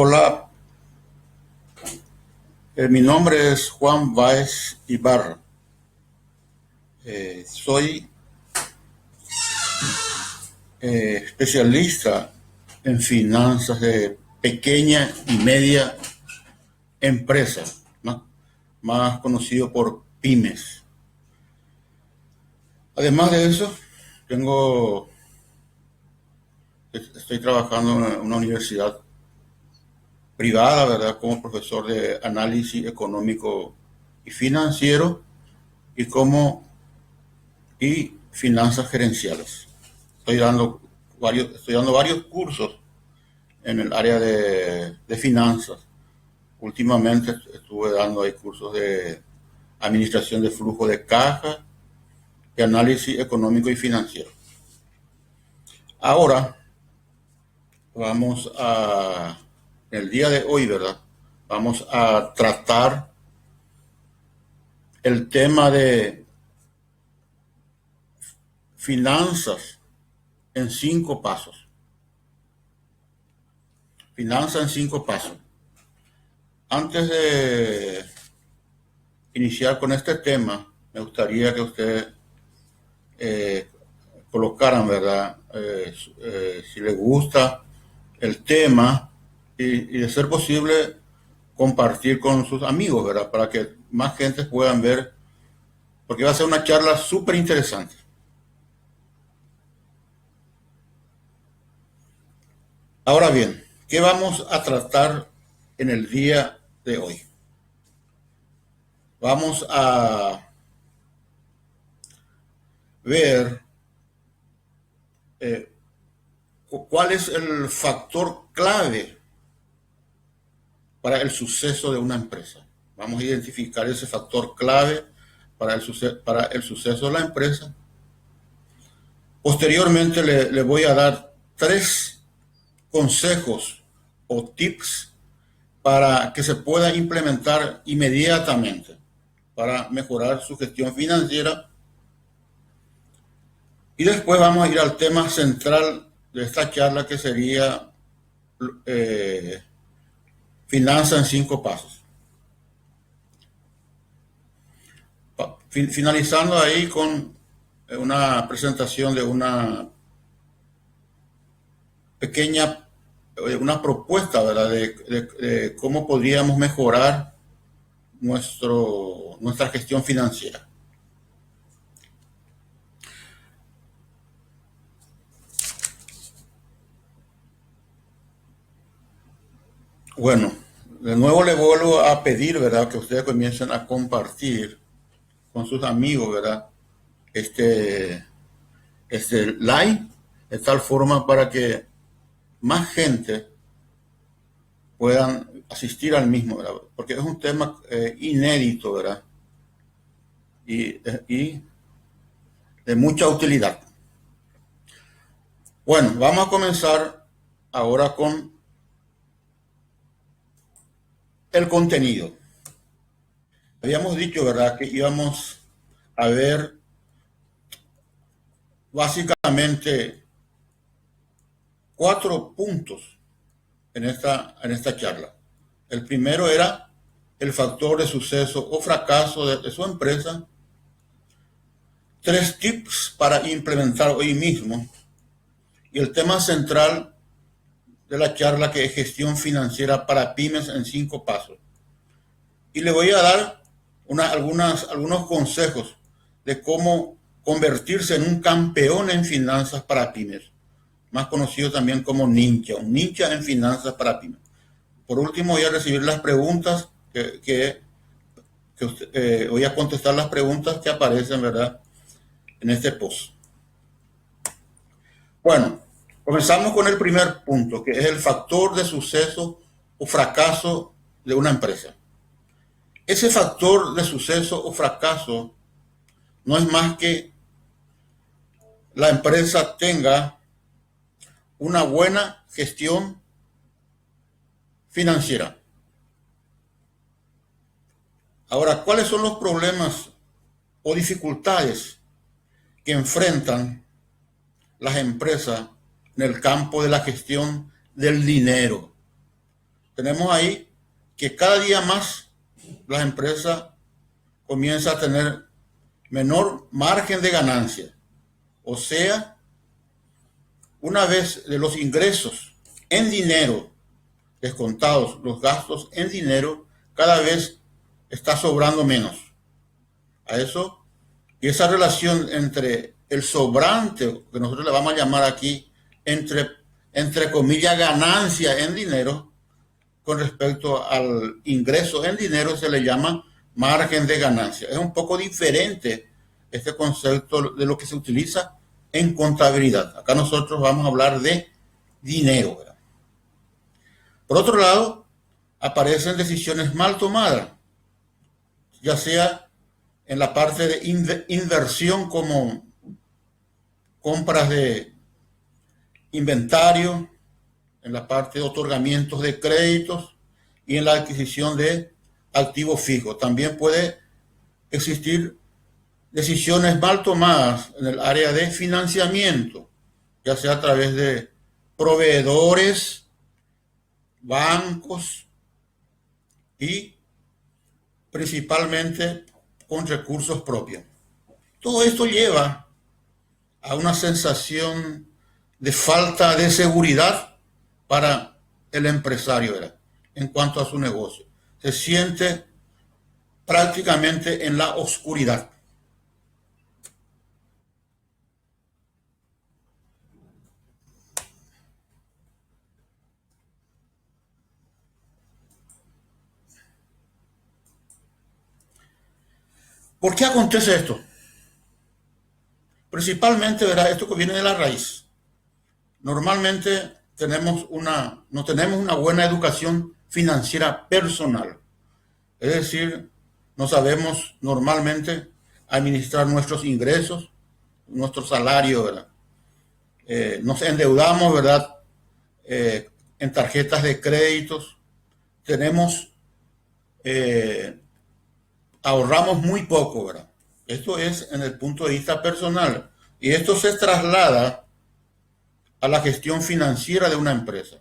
Hola, mi nombre es Juan Báez Ibarra. Soy especialista en finanzas de pequeña y media empresa, más conocido por pymes. Además de eso, tengo, estoy trabajando en una universidad privada, ¿verdad? Como profesor de análisis económico y financiero y finanzas gerenciales. Estoy dando varios cursos en el área de finanzas. Últimamente estuve dando ahí cursos de administración de flujo de caja y análisis económico y financiero. Ahora en el día de hoy, ¿verdad? Vamos a tratar el tema de finanzas en 5 pasos. Finanzas en 5 pasos. Antes de iniciar con este tema, me gustaría que ustedes colocaran, ¿verdad? Si les gusta el tema y de ser posible compartir con sus amigos, ¿verdad? Para que más gente puedan ver, porque va a ser una charla súper interesante. Ahora bien, ¿qué vamos a tratar en el día de hoy? Vamos a ver eh, cuál es el factor clave para el suceso de una empresa. Vamos a identificar ese factor clave para el suceso de la empresa. Posteriormente le voy a dar 3 consejos o tips para que se pueda implementar inmediatamente para mejorar su gestión financiera. Y después vamos a ir al tema central de esta charla, que sería eh, finanzas en 5 pasos. Finalizando ahí con una presentación de pequeña, una propuesta, ¿verdad? De cómo podríamos mejorar nuestra gestión financiera. Bueno, de nuevo le vuelvo a pedir, ¿verdad? Que ustedes comiencen a compartir con sus amigos, ¿verdad? Este, este live, de tal forma para que más gente puedan asistir al mismo, ¿verdad? Porque es un tema inédito, ¿verdad? Y de mucha utilidad. Bueno, vamos a comenzar ahora con el contenido. Habíamos dicho, ¿verdad?, que íbamos a ver básicamente 4 puntos en esta charla. El primero era el factor de suceso o fracaso de su empresa. 3 tips para implementar hoy mismo. Y el tema central de la charla, que es gestión financiera para pymes en 5 pasos. Y le voy a dar algunos consejos de cómo convertirse en un campeón en finanzas para pymes, más conocido también como ninja, un ninja en finanzas para pymes. Por último, voy a recibir las preguntas voy a contestar las preguntas que aparecen, ¿verdad?, en este post. Bueno, comenzamos con el primer punto, que es el factor de suceso o fracaso de una empresa. Ese factor de suceso o fracaso no es más que la empresa tenga una buena gestión financiera. Ahora, ¿cuáles son los problemas o dificultades que enfrentan las empresas en el campo de la gestión del dinero? tenemos ahí que cada día más las empresas comienzan a tener menor margen de ganancia. O sea, una vez de los ingresos en dinero descontados, los gastos en dinero, cada vez está sobrando menos. A eso, y esa relación entre el sobrante, que nosotros le vamos a llamar aquí, entre comillas, ganancia en dinero, con respecto al ingreso en dinero, se le llama margen de ganancia. Es un poco diferente este concepto de lo que se utiliza en contabilidad. Acá nosotros vamos a hablar de dinero, ¿verdad? Por otro lado, aparecen decisiones mal tomadas, ya sea en la parte de inversión como compras de inventario, en la parte de otorgamientos de créditos y en la adquisición de activos fijos. También puede existir decisiones mal tomadas en el área de financiamiento, ya sea a través de proveedores, bancos y principalmente con recursos propios. Todo esto lleva a una sensación de falta de seguridad para el empresario, ¿verdad?, en cuanto a su negocio. Se siente prácticamente en la oscuridad. ¿Por qué acontece esto? Principalmente, ¿verdad?, esto que viene de la raíz. Normalmente no tenemos una buena educación financiera personal. Es decir, no sabemos normalmente administrar nuestros ingresos, nuestro salario, ¿verdad? Nos endeudamos, ¿verdad?, en tarjetas de créditos. Tenemos, ahorramos muy poco, ¿verdad? Esto es en el punto de vista personal. Y esto se traslada a la gestión financiera de una empresa,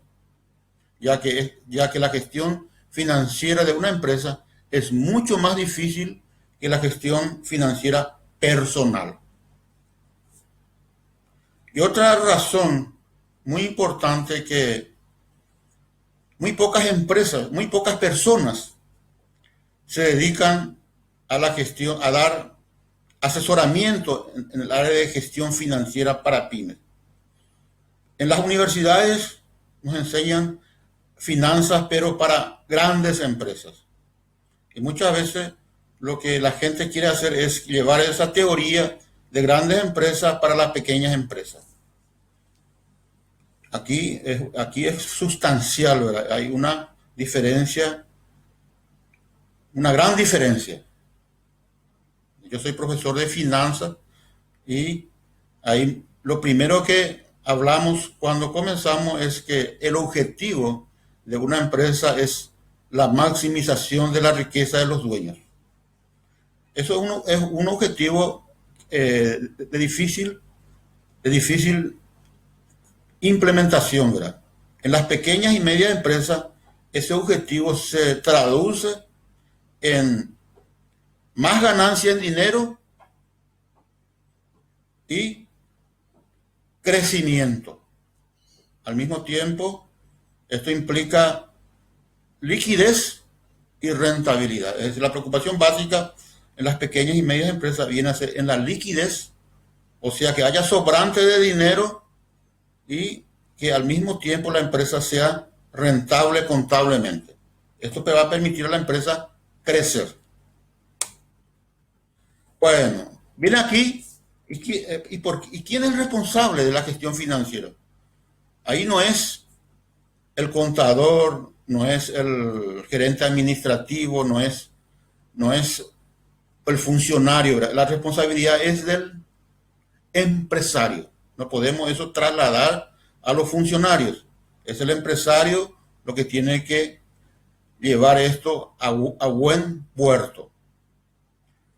ya que la gestión financiera de una empresa es mucho más difícil que la gestión financiera personal. Y otra razón muy importante, que muy pocas empresas, muy pocas personas se dedican a la gestión, a dar asesoramiento en el área de gestión financiera para pymes. En las universidades nos enseñan finanzas, pero para grandes empresas. Y muchas veces lo que la gente quiere hacer es llevar esa teoría de grandes empresas para las pequeñas empresas. Aquí es sustancial, ¿verdad? Hay una diferencia, una gran diferencia. Yo soy profesor de finanzas y ahí lo primero que hablamos cuando comenzamos es que el objetivo de una empresa es la maximización de la riqueza de los dueños. Eso es un objetivo de difícil implementación, ¿verdad? En las pequeñas y medias empresas, ese objetivo se traduce en más ganancia en dinero y crecimiento. Al mismo tiempo, esto implica liquidez y rentabilidad. Es decir, la preocupación básica en las pequeñas y medias empresas viene a ser en la liquidez, o sea, que haya sobrante de dinero y que al mismo tiempo la empresa sea rentable contablemente. Esto te va a permitir a la empresa crecer. Bueno, viene aquí, ¿y quién es el responsable de la gestión financiera? Ahí no es el contador, no es el gerente administrativo, no es el funcionario. La responsabilidad es del empresario. No podemos eso trasladar a los funcionarios. Es el empresario lo que tiene que llevar esto a buen puerto.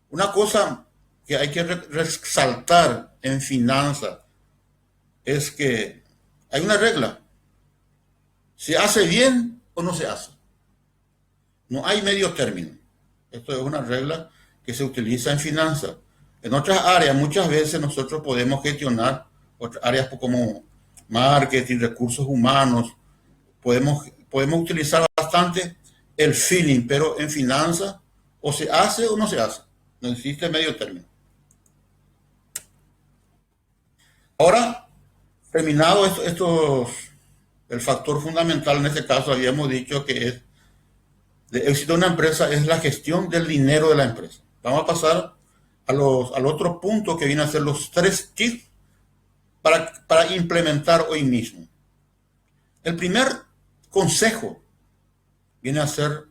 Una cosa que hay que resaltar en finanzas es que hay una regla: se hace bien o no se hace. No hay medio término. Esto es una regla que se utiliza en finanzas. En otras áreas, muchas veces nosotros podemos gestionar otras áreas como marketing, recursos humanos. Podemos utilizar bastante el feeling, pero en finanzas o se hace o no se hace. No existe medio término. Ahora, terminado el factor fundamental en este caso, habíamos dicho que es de éxito de una empresa es la gestión del dinero de la empresa. Vamos a pasar al otro punto que viene a ser los 3 tips para implementar hoy mismo. El primer consejo viene a ser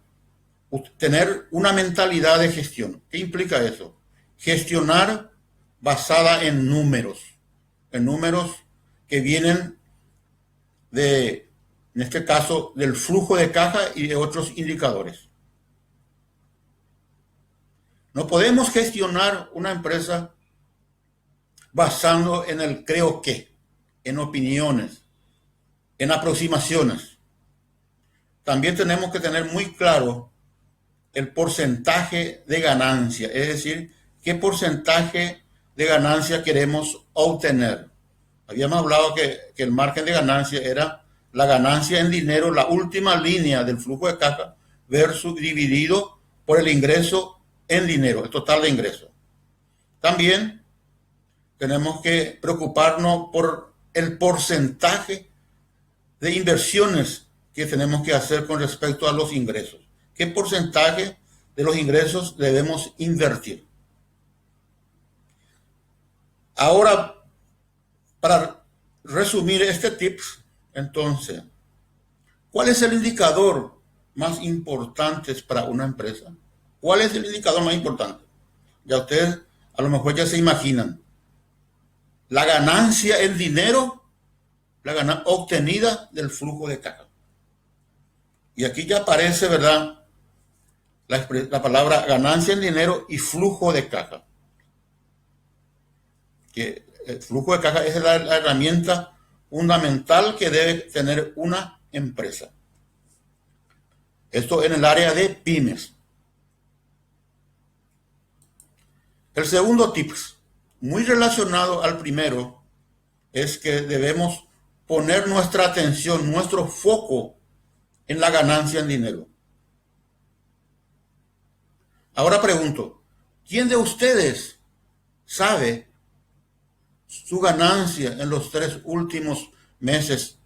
tener una mentalidad de gestión. ¿Qué implica eso? Gestionar basada en números que vienen en este caso, del flujo de caja y de otros indicadores. No podemos gestionar una empresa basando en el creo que, en opiniones, en aproximaciones. También tenemos que tener muy claro el porcentaje de ganancia, es decir, qué porcentaje de ganancia queremos obtener. Habíamos hablado que el margen de ganancia era la ganancia en dinero, la última línea del flujo de caja, versus dividido por el ingreso en dinero, el total de ingresos. También tenemos que preocuparnos por el porcentaje de inversiones que tenemos que hacer con respecto a los ingresos. ¿Qué porcentaje de los ingresos debemos invertir? Ahora, para resumir este tips, entonces, ¿cuál es el indicador más importante para una empresa? ¿Cuál es el indicador más importante? Ya ustedes a lo mejor ya se imaginan. La ganancia en dinero, la ganancia obtenida del flujo de caja. Y aquí ya aparece, ¿verdad?, la palabra ganancia en dinero y flujo de caja. Que el flujo de caja es la herramienta fundamental que debe tener una empresa. Esto en el área de pymes. El segundo tip, muy relacionado al primero, es que debemos poner nuestra atención, nuestro foco en la ganancia en dinero. Ahora pregunto, ¿quién de ustedes sabe su ganancia en los 3 últimos meses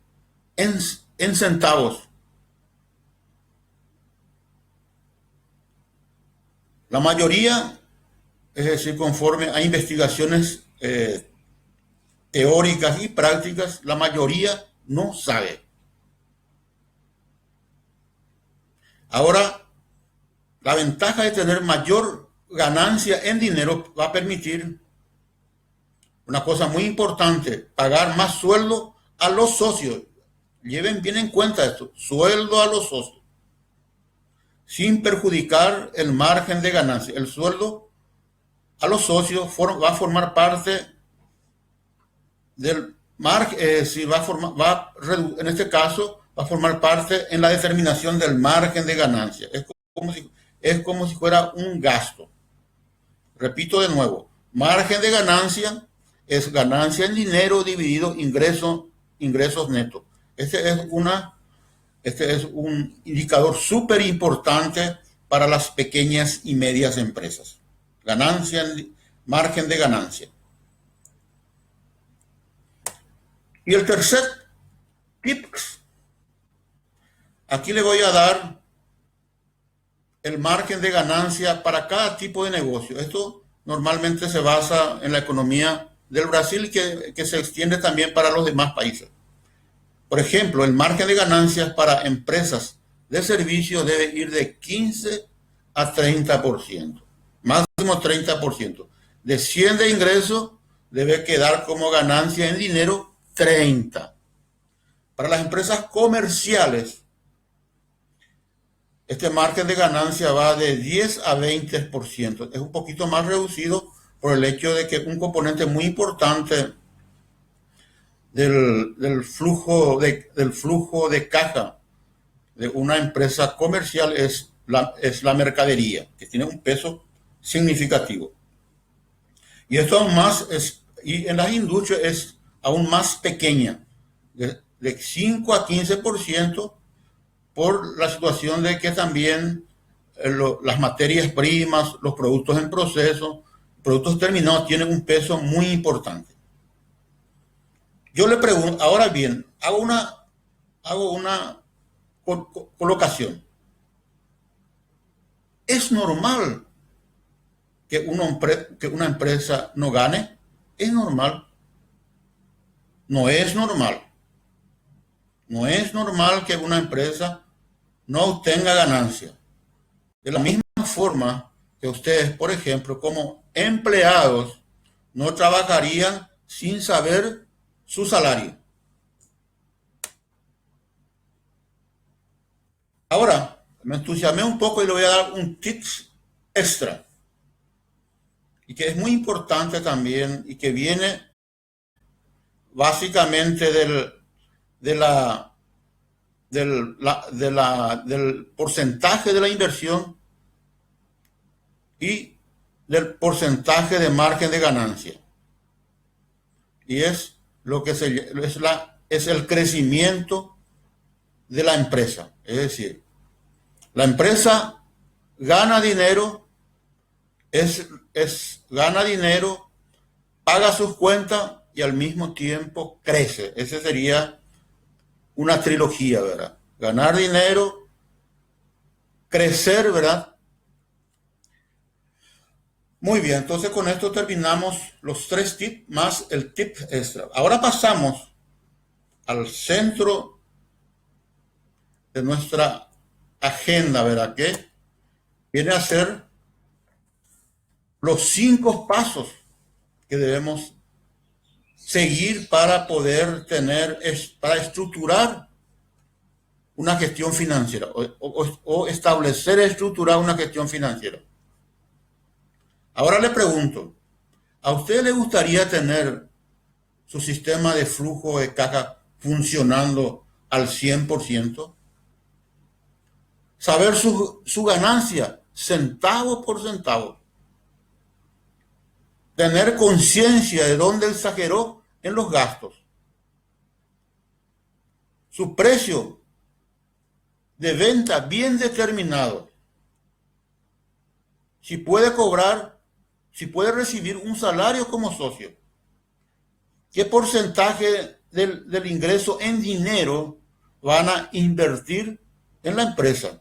en centavos? La mayoría, es decir, conforme a investigaciones teóricas y prácticas, la mayoría no sabe. Ahora, la ventaja de tener mayor ganancia en dinero va a permitir una cosa muy importante: pagar más sueldo a los socios. Lleven bien en cuenta esto: sueldo a los socios, sin perjudicar el margen de ganancia. El sueldo a los socios va a formar parte del margen, en este caso va a formar parte en la determinación del margen de ganancia. Es como si fuera un gasto. Repito de nuevo: margen de ganancia es ganancia en dinero dividido ingresos netos. Este es un indicador súper importante para las pequeñas y medias empresas. Margen de ganancia. Y el tercer tip, aquí le voy a dar el margen de ganancia para cada tipo de negocio. Esto normalmente se basa en la economía del Brasil, que se extiende también para los demás países. Por ejemplo, el margen de ganancias para empresas de servicio debe ir de 15 a 30%, máximo 30%. De 100 de ingreso debe quedar como ganancia en dinero 30. Para las empresas comerciales, este margen de ganancia va de 10 a 20%. Es un poquito más reducido por el hecho de que un componente muy importante del flujo de caja de una empresa comercial es la mercadería, que tiene un peso significativo. Y esto aún más y en las industrias es aún más pequeña, de 5 a 15%, por la situación de que también las materias primas, los productos en proceso, productos terminados tienen un peso muy importante. Yo le pregunto, ahora bien, hago una colocación. ¿Es normal que una empresa no gane? ¿Es normal? No es normal. No es normal que una empresa no obtenga ganancia. De la misma forma que ustedes, por ejemplo, como empleados, no trabajarían sin saber su salario. Ahora, me entusiasmé un poco y le voy a dar un tips extra. Y que es muy importante también y que viene básicamente del porcentaje de la inversión y del porcentaje de margen de ganancia. Y es lo que es el crecimiento de la empresa. Es decir, la empresa gana dinero, gana dinero, paga sus cuentas y al mismo tiempo crece. Ese sería una trilogía, ¿verdad? Ganar dinero, crecer, ¿verdad? Muy bien, entonces con esto terminamos los 3 tips más el tip extra. Ahora pasamos al centro de nuestra agenda, ¿verdad? Que viene a ser los 5 pasos que debemos seguir para poder para estructurar una gestión financiera o establecer, estructurar una gestión financiera. Ahora le pregunto, ¿a usted le gustaría tener su sistema de flujo de caja funcionando al 100%? Saber su ganancia centavo por centavo. Tener conciencia de dónde exageró en los gastos. Su precio de venta bien determinado. Si puede cobrar, si puede recibir un salario como socio. ¿Qué porcentaje del ingreso en dinero van a invertir en la empresa?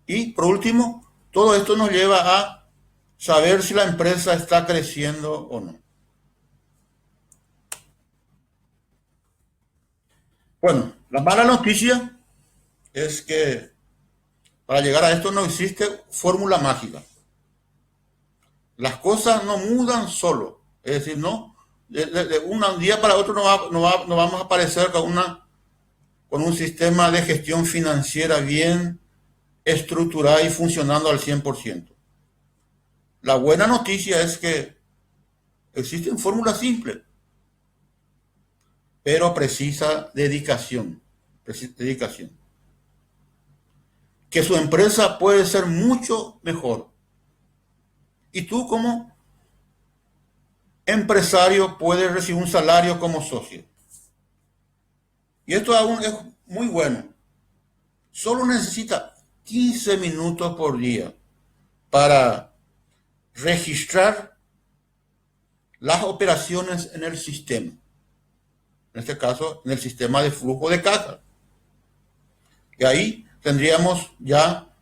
Y por último, todo esto nos lleva a saber si la empresa está creciendo o no. Bueno, la mala noticia es que para llegar a esto no existe fórmula mágica. Las cosas no mudan solo. Es decir, no, de un día para otro no vamos a aparecer con un sistema de gestión financiera bien estructurada y funcionando al 100%. La buena noticia es que existen fórmulas simples, pero precisa dedicación. Que su empresa puede ser mucho mejor. Y tú como empresario puedes recibir un salario como socio. Y esto aún es muy bueno. Solo necesita 15 minutos por día para registrar las operaciones en el sistema. En este caso, en el sistema de flujo de caja. Y ahí tendríamos ya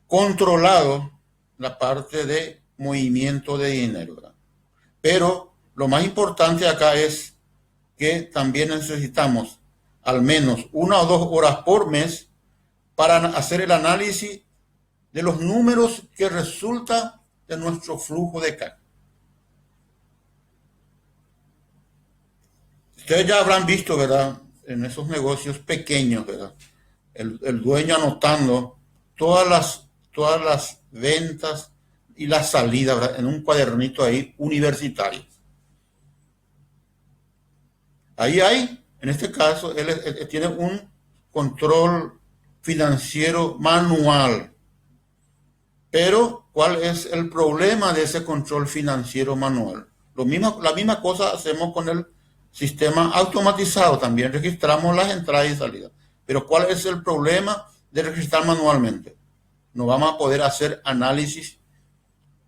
controlado la parte de movimiento de dinero, ¿verdad? Pero lo más importante acá es que también necesitamos al menos 1 o 2 horas por mes para hacer el análisis de los números que resulta de nuestro flujo de caja. Ustedes ya habrán visto, ¿verdad? En esos negocios pequeños, ¿verdad? El dueño anotando todas las ventas y las salidas, ¿verdad? En un cuadernito ahí universitario. Ahí hay, en este caso, él tiene un control financiero manual. Pero, ¿cuál es el problema de ese control financiero manual? La misma cosa hacemos con el sistema automatizado. También registramos las entradas y salidas. Pero, ¿cuál es el problema de registrar manualmente? No vamos a poder hacer análisis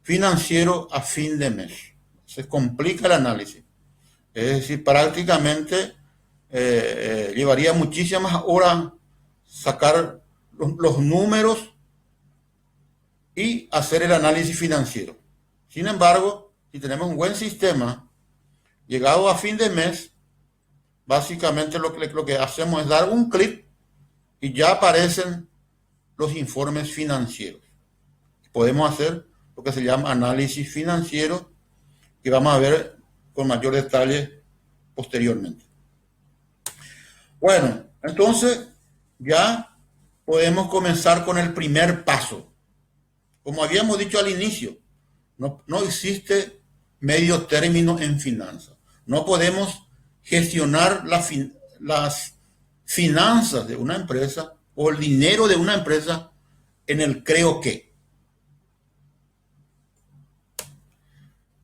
financiero a fin de mes. Se complica el análisis. Es decir, prácticamente llevaría muchísimas horas sacar los números y hacer el análisis financiero. Sin embargo, si tenemos un buen sistema, llegado a fin de mes, básicamente lo que hacemos es dar un clic y ya aparecen los informes financieros. Podemos hacer lo que se llama análisis financiero, que vamos a ver con mayor detalle posteriormente. Bueno, entonces ya podemos comenzar con el primer paso. Como habíamos dicho al inicio, no existe medio término en finanzas. No podemos gestionar las finanzas de una empresa o el dinero de una empresa en el creo que.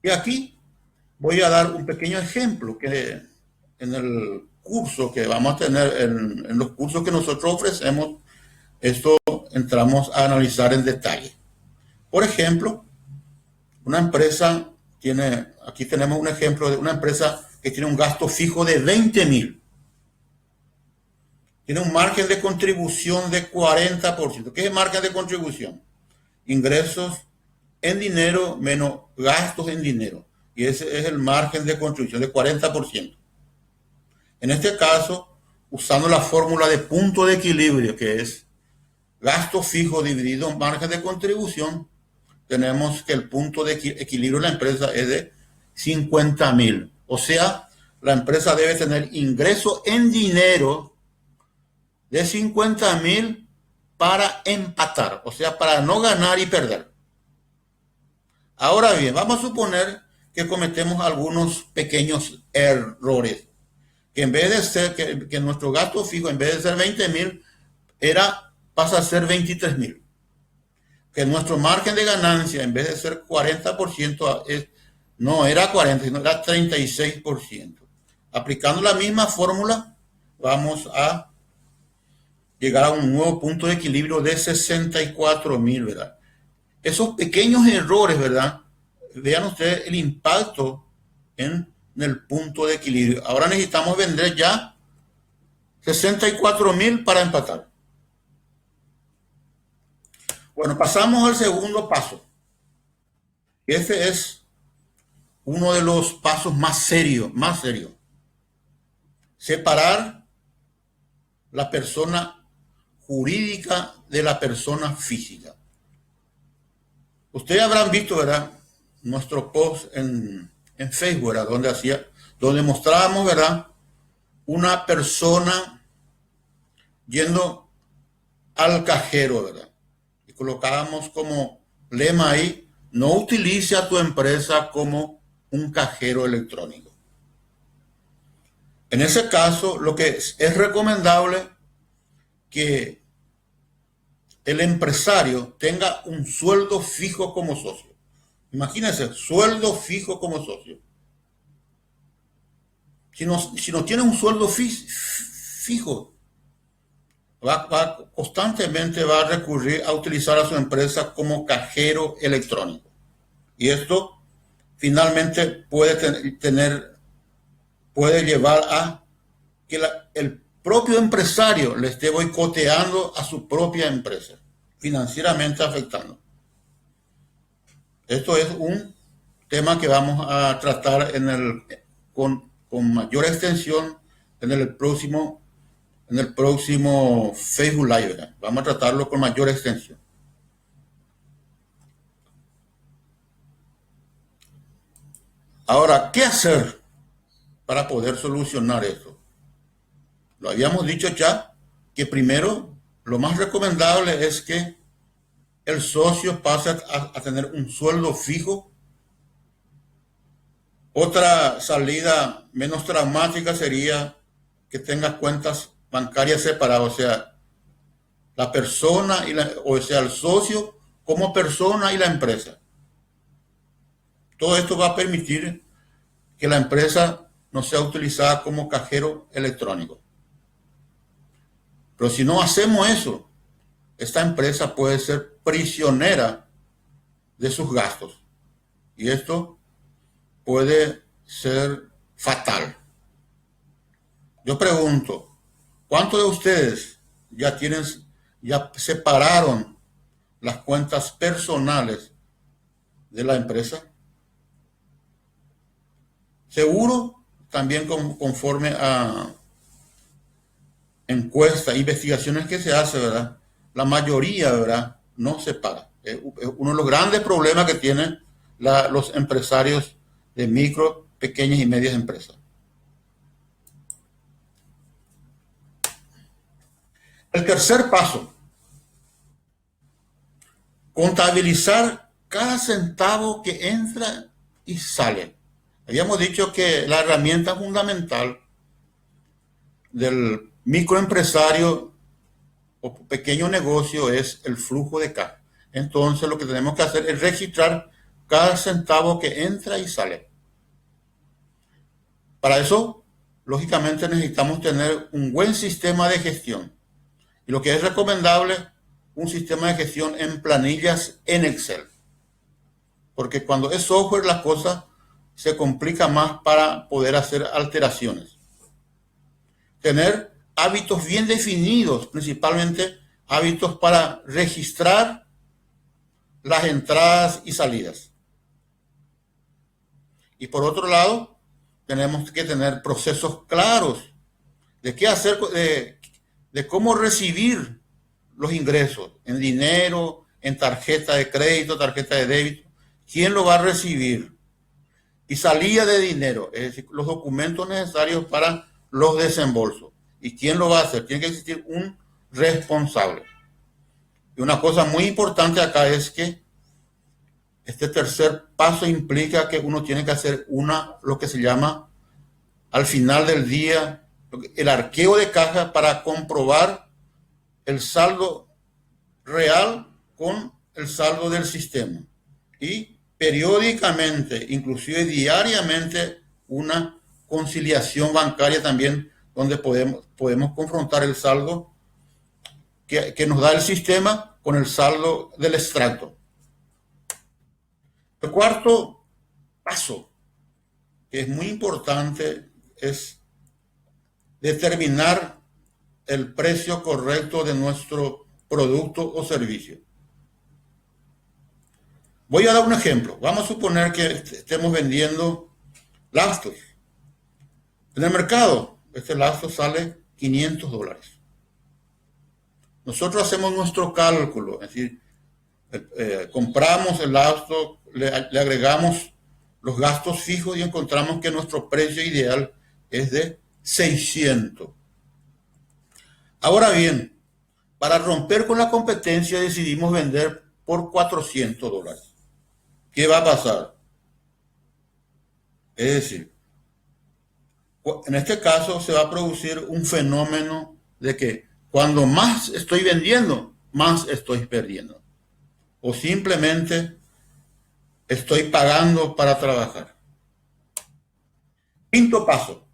Y aquí voy a dar un pequeño ejemplo que en el curso que vamos a tener, en los cursos que nosotros ofrecemos, esto entramos a analizar en detalle. Por ejemplo, una empresa aquí tenemos un ejemplo de una empresa que tiene un gasto fijo de 20,000. Tiene un margen de contribución de 40%. ¿Qué es el margen de contribución? Ingresos en dinero menos gastos en dinero. Y ese es el margen de contribución de 40%. En este caso, usando la fórmula de punto de equilibrio, que es gasto fijo dividido en margen de contribución, tenemos que el punto de equilibrio de la empresa es de 50,000. O sea, la empresa debe tener ingreso en dinero de 50,000 para empatar, o sea, para no ganar y perder. Ahora bien, vamos a suponer que cometemos algunos pequeños errores. Que en vez de ser, que nuestro gasto fijo, en vez de ser 20,000, pasa a ser 23,000. Que nuestro margen de ganancia, en vez de ser 40%, no era 40, sino era 36%. Aplicando la misma fórmula, vamos a llegar a un nuevo punto de equilibrio de 64,000, ¿verdad? Esos pequeños errores, ¿verdad? Vean ustedes el impacto en el punto de equilibrio. Ahora necesitamos vender ya 64,000 para empatar. Bueno, pasamos al segundo paso. Este es uno de los pasos más serios. Separar la persona jurídica de la persona física. Ustedes habrán visto, ¿verdad?, nuestro post en Facebook, ¿verdad?, donde mostrábamos, ¿verdad?, una persona yendo al cajero, ¿verdad? Y colocábamos como lema ahí: no utilice a tu empresa como un cajero electrónico. En ese caso, lo que es recomendable que el empresario tenga un sueldo fijo como socio. Imagínense, sueldo fijo como socio. Si no tiene un sueldo fijo, constantemente va a recurrir a utilizar a su empresa como cajero electrónico. Y esto finalmente puede llevar a que el propio empresario le esté boicoteando a su propia empresa, financieramente afectando. Esto es un tema que vamos a tratar con mayor extensión en el próximo Facebook Live, ¿verdad? Vamos a tratarlo con mayor extensión. Ahora, ¿qué hacer para poder solucionar esto? Lo habíamos dicho ya, que primero lo más recomendable es que el socio pase a tener un sueldo fijo. Otra salida menos traumática sería que tenga cuentas bancarias separadas, o sea, la persona, o sea, el socio como persona y la empresa. Todo esto va a permitir que la empresa no sea utilizada como cajero electrónico. Pero si no hacemos eso, esta empresa puede ser prisionera de sus gastos. Y esto puede ser fatal. Yo pregunto, ¿cuántos de ustedes ya separaron las cuentas personales de la empresa? Seguro, también conforme a encuestas, investigaciones que se hacen, ¿verdad? La mayoría, ¿verdad? No separa. Es uno de los grandes problemas que tienen los empresarios de micro, pequeñas y medias empresas. El tercer paso, contabilizar cada centavo que entra y sale. Habíamos dicho que la herramienta fundamental del microempresario o pequeño negocio es el flujo de caja. Entonces lo que tenemos que hacer es registrar cada centavo que entra y sale. Para eso, lógicamente necesitamos tener un buen sistema de gestión. Y lo que es recomendable, un sistema de gestión en planillas en Excel. Porque cuando es software la cosa se complica más para poder hacer alteraciones. Tener hábitos bien definidos, principalmente hábitos para registrar las entradas y salidas. Y por otro lado, tenemos que tener procesos claros de qué hacer, de cómo recibir los ingresos en dinero, en tarjeta de crédito, tarjeta de débito, quién lo va a recibir y salida de dinero, es decir, los documentos necesarios para los desembolsos. ¿Y quién lo va a hacer? Tiene que existir un responsable. Y una cosa muy importante acá es que este tercer paso implica que uno tiene que hacer lo que se llama al final del día el arqueo de caja para comprobar el saldo real con el saldo del sistema. Y periódicamente, inclusive diariamente, una conciliación bancaria también donde podemos confrontar el saldo que nos da el sistema con el saldo del extracto. El cuarto paso, que es muy importante, es determinar el precio correcto de nuestro producto o servicio. Voy a dar un ejemplo. Vamos a suponer que estemos vendiendo lastos. En el mercado, este lasto sale $500. Nosotros hacemos nuestro cálculo, es decir, compramos el lasto, le agregamos los gastos fijos y encontramos que nuestro precio ideal es de 600. Ahora bien, para romper con la competencia decidimos vender por $400. ¿Qué va a pasar? Es decir, en este caso se va a producir un fenómeno de que cuando más estoy vendiendo, más estoy perdiendo. O simplemente estoy pagando para trabajar. Quinto paso.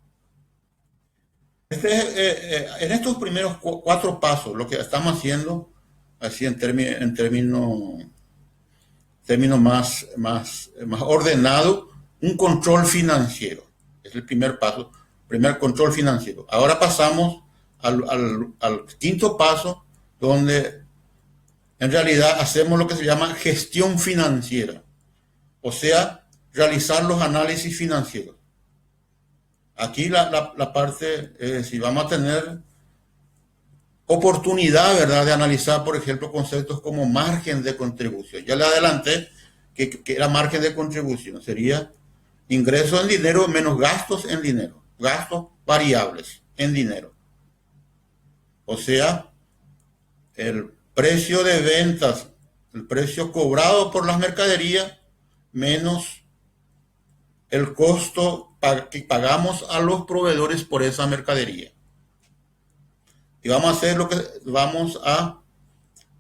En estos primeros 4 pasos, lo que estamos haciendo, así en términos más ordenado, un control financiero. Es el primer paso, primer control financiero. Ahora pasamos al quinto paso, donde en realidad hacemos lo que se llama gestión financiera. O sea, realizar los análisis financieros. Aquí la parte, si vamos a tener oportunidad, ¿verdad?, de analizar, por ejemplo, conceptos como margen de contribución. Ya le adelanté que era margen de contribución. Sería ingresos en dinero menos gastos en dinero. Gastos variables en dinero. O sea, el precio de ventas, el precio cobrado por las mercaderías, menos el costo que pagamos a los proveedores por esa mercadería. Y vamos a hacer vamos a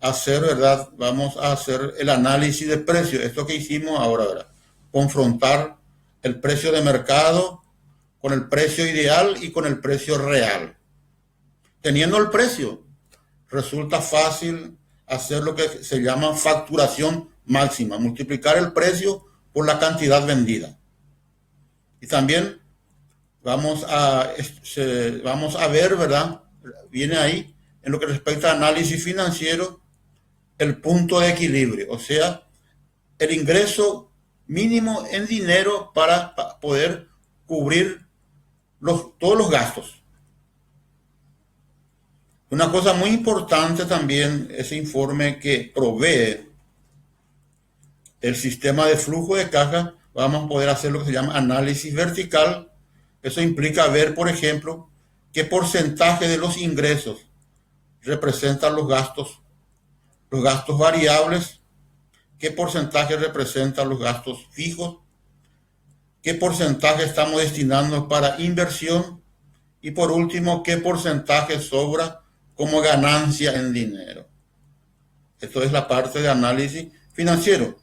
hacer, ¿verdad? Vamos a hacer el análisis de precio, esto que hicimos ahora, ¿verdad? Confrontar el precio de mercado con el precio ideal y con el precio real. Teniendo el precio, resulta fácil hacer lo que se llama facturación máxima, multiplicar el precio por la cantidad vendida. Y también vamos a ver, ¿verdad? Viene ahí, en lo que respecta a análisis financiero, el punto de equilibrio, o sea, el ingreso mínimo en dinero para poder cubrir todos los gastos. Una cosa muy importante también, ese informe que provee el sistema de flujo de caja, vamos a poder hacer lo que se llama análisis vertical. Eso implica ver, por ejemplo, qué porcentaje de los ingresos representan los gastos variables, qué porcentaje representan los gastos fijos, qué porcentaje estamos destinando para inversión y por último, qué porcentaje sobra como ganancia en dinero. Esto es la parte de análisis financiero.